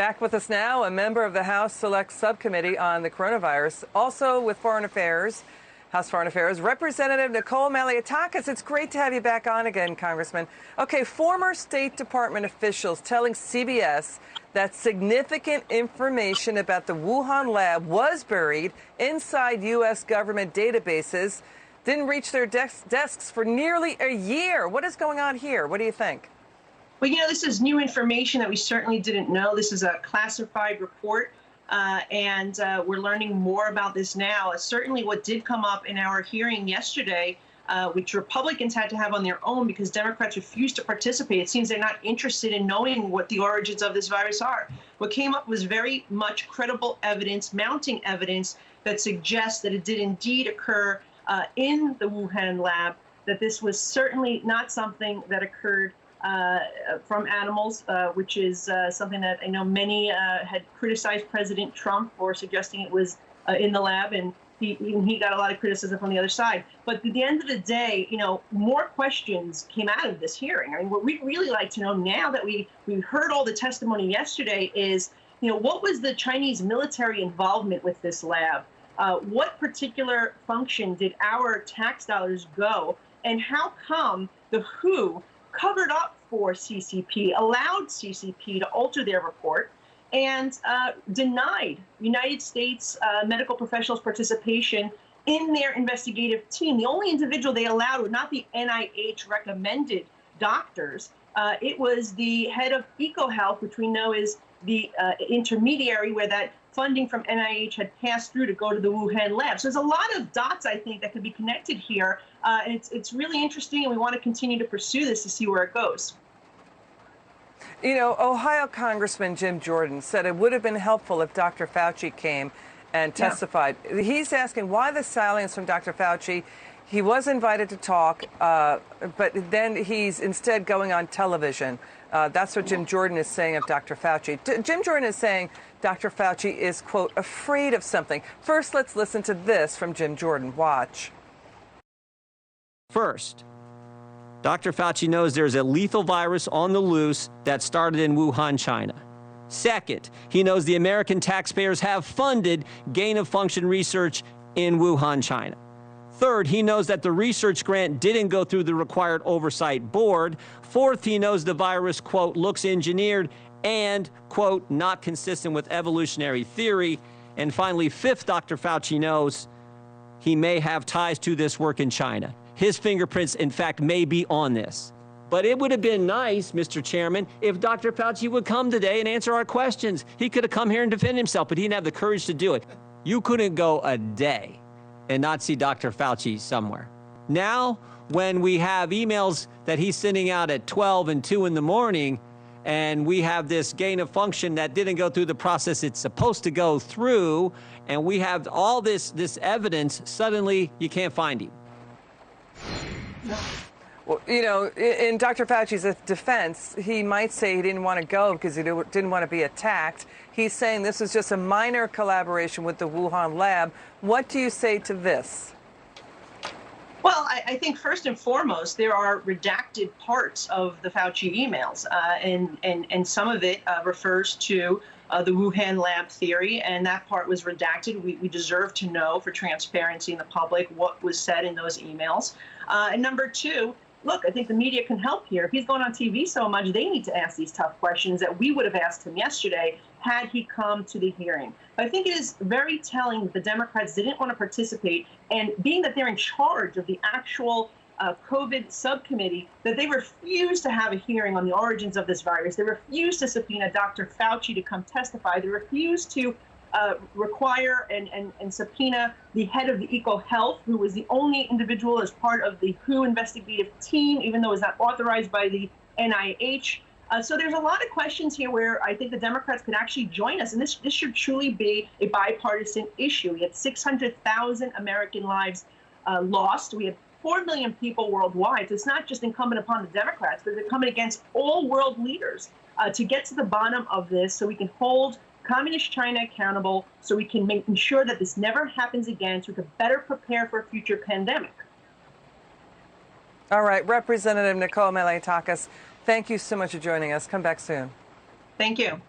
Back with us now, a member of the House Select Subcommittee on the Coronavirus, also with House Foreign Affairs, Representative Nicole Malliotakis. It's great to have you back on again, Congressman. Okay, former State Department officials telling CBS that significant information about the Wuhan lab was buried inside U.S. government databases, didn't reach their desks for nearly a year. What is going on here? What do you think? Well, this is new information that we certainly didn't know. This is a classified report, and we're learning more about this now. Certainly what did come up in our hearing yesterday, which Republicans had to have on their own because Democrats refused to participate. It seems they're not interested in knowing what the origins of this virus are. What came up was very much credible evidence, mounting evidence that suggests that it did indeed occur in the Wuhan lab, that this was certainly not something that occurred from animals, which is something that I know many had criticized President Trump for suggesting it was in the lab, and he got a lot of criticism from the other side. But at the end of the day, more questions came out of this hearing. I mean, what we'd really like to know now that we heard all the testimony yesterday is, what was the Chinese military involvement with this lab? What particular function did our tax dollars go? And how come the WHO covered up for CCP, allowed CCP to alter their report, and denied United States medical professionals participation in their investigative team? The only individual they allowed were not the NIH-recommended doctors. It was the head of EcoHealth, which we know is the intermediary where that funding from NIH had passed through to go to the Wuhan lab. So there's a lot of dots, I think, that could be connected here. And it's really interesting, and we want to continue to pursue this to see where it goes. Ohio Congressman Jim Jordan said it would have been helpful if Dr. Fauci came and testified. Yeah. He's asking why the silence from Dr. Fauci. He was invited to talk, but then he's instead going on television. That's what Jim Jordan is saying of Dr. Fauci. Jim Jordan is saying Dr. Fauci is, quote, afraid of something. First, let's listen to this from Jim Jordan. Watch. First, Dr. Fauci knows there's a lethal virus on the loose that started in Wuhan, China. Second, he knows the American taxpayers have funded gain-of-function research in Wuhan, China. Third, he knows that the research grant didn't go through the required oversight board. Fourth, he knows the virus, quote, looks engineered and, quote, not consistent with evolutionary theory. And finally, fifth, Dr. Fauci knows he may have ties to this work in China. His fingerprints, in fact, may be on this. But it would have been nice, Mr. Chairman, if Dr. Fauci would come today and answer our questions. He could have come here and defend himself, but he didn't have the courage to do it. You couldn't go a day and not see Dr. Fauci somewhere. Now, when we have emails that he's sending out at 12 and 2 in the morning, and we have this gain of function that didn't go through the process it's supposed to go through, and we have all this evidence, suddenly you can't find him. Well, in Dr. Fauci's defense, he might say he didn't want to go because he didn't want to be attacked. He's saying this was just a minor collaboration with the Wuhan lab. What do you say to this? Well, I think first and foremost, there are redacted parts of the Fauci emails, and some of it refers to the Wuhan lab theory, and that part was redacted. We deserve to know, for transparency in the public, what was said in those emails. And number two, look, I think the media can help here. If he's going on TV so much, they need to ask these tough questions that we would have asked him yesterday had he come to the hearing. But I think it is very telling that the Democrats didn't want to participate, and being that they're in charge of the actual COVID subcommittee, that they refused to have a hearing on the origins of this virus. They refused to subpoena Dr. Fauci to come testify. They refused to require and subpoena the head of the EcoHealth, who was the only individual as part of the WHO investigative team, even though it was not authorized by the NIH. So there's a lot of questions here where I think the Democrats could actually join us, and this should truly be a bipartisan issue. We had 600,000 American lives lost. We had 4 million people worldwide. So it's not just incumbent upon the Democrats, but it's incumbent against all world leaders to get to the bottom of this so we can hold Communist China accountable, so we can ensure that this never happens again, so we can better prepare for a future pandemic. All right, Representative Nicole Malliotakis, thank you so much for joining us. Come back soon. Thank you.